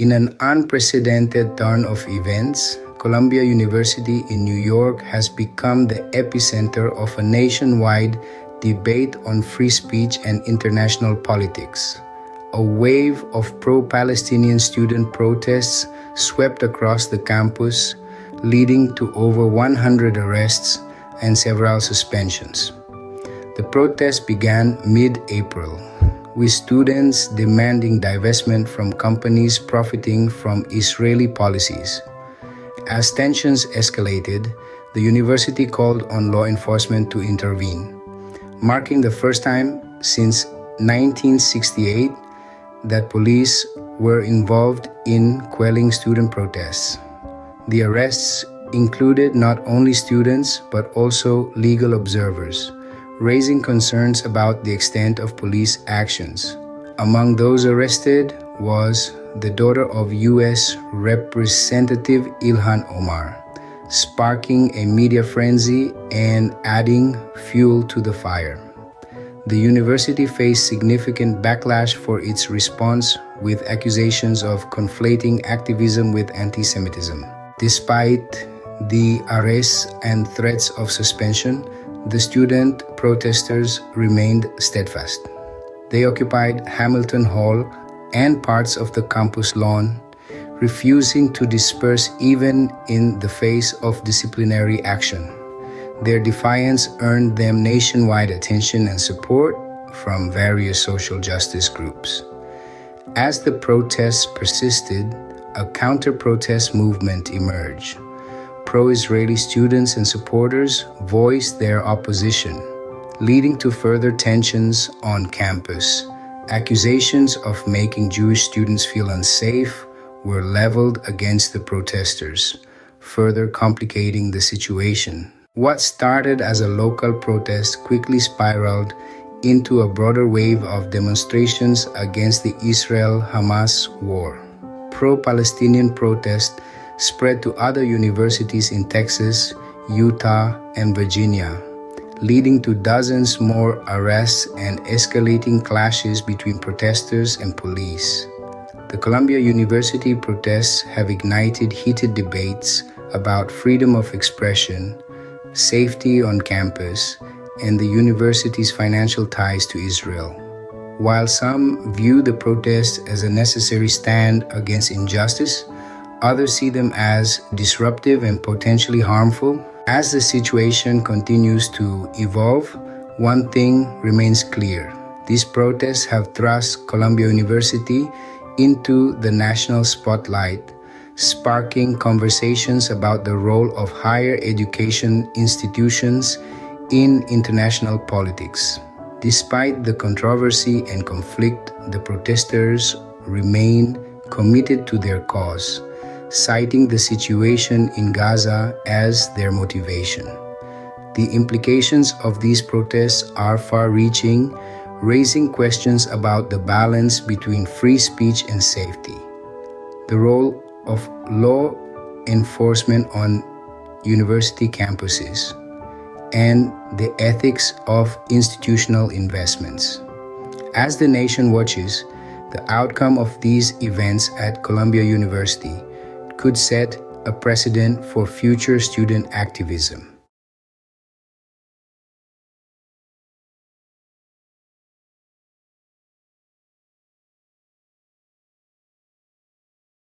In an unprecedented turn of events, Columbia University in New York has become the epicenter of a nationwide debate on free speech and international politics. A wave of pro-Palestinian student protests swept across the campus, leading to over 100 arrests and several suspensions. The protest began mid-April, with students demanding divestment from companies profiting from Israeli policies. As tensions escalated, the university called on law enforcement to intervene, marking the first time since 1968 that police were involved in quelling student protests. The arrests included not only students but also legal observers, raising concerns about the extent of police actions. Among those arrested was the daughter of U.S. Representative Ilhan Omar, sparking a media frenzy and adding fuel to the fire. The university faced significant backlash for its response, with accusations of conflating activism with anti-Semitism. Despite the arrests and threats of suspension, the student protesters remained steadfast. They occupied Hamilton Hall and parts of the campus lawn, refusing to disperse even in the face of disciplinary action. Their defiance earned them nationwide attention and support from various social justice groups. As the protests persisted, a counter-protest movement emerged. Pro-Israeli students and supporters voiced their opposition, leading to further tensions on campus. Accusations of making Jewish students feel unsafe were leveled against the protesters, further complicating the situation. What started as a local protest quickly spiraled into a broader wave of demonstrations against the Israel-Hamas war. Pro-Palestinian protests spread to other universities in Texas, Utah, and Virginia, leading to dozens more arrests and escalating clashes between protesters and police. The Columbia University protests have ignited heated debates about freedom of expression, safety on campus, and the university's financial ties to Israel. While some view the protests as a necessary stand against injustice, others see them as disruptive and potentially harmful. As the situation continues to evolve, one thing remains clear. These protests have thrust Columbia University into the national spotlight, sparking conversations about the role of higher education institutions in international politics. Despite the controversy and conflict, the protesters remain committed to their cause, citing the situation in Gaza as their motivation. The implications of these protests are far-reaching, raising questions about the balance between free speech and safety, the role of law enforcement on university campuses, and the ethics of institutional investments. As the nation watches, the outcome of these events at Columbia University could set a precedent for future student activism.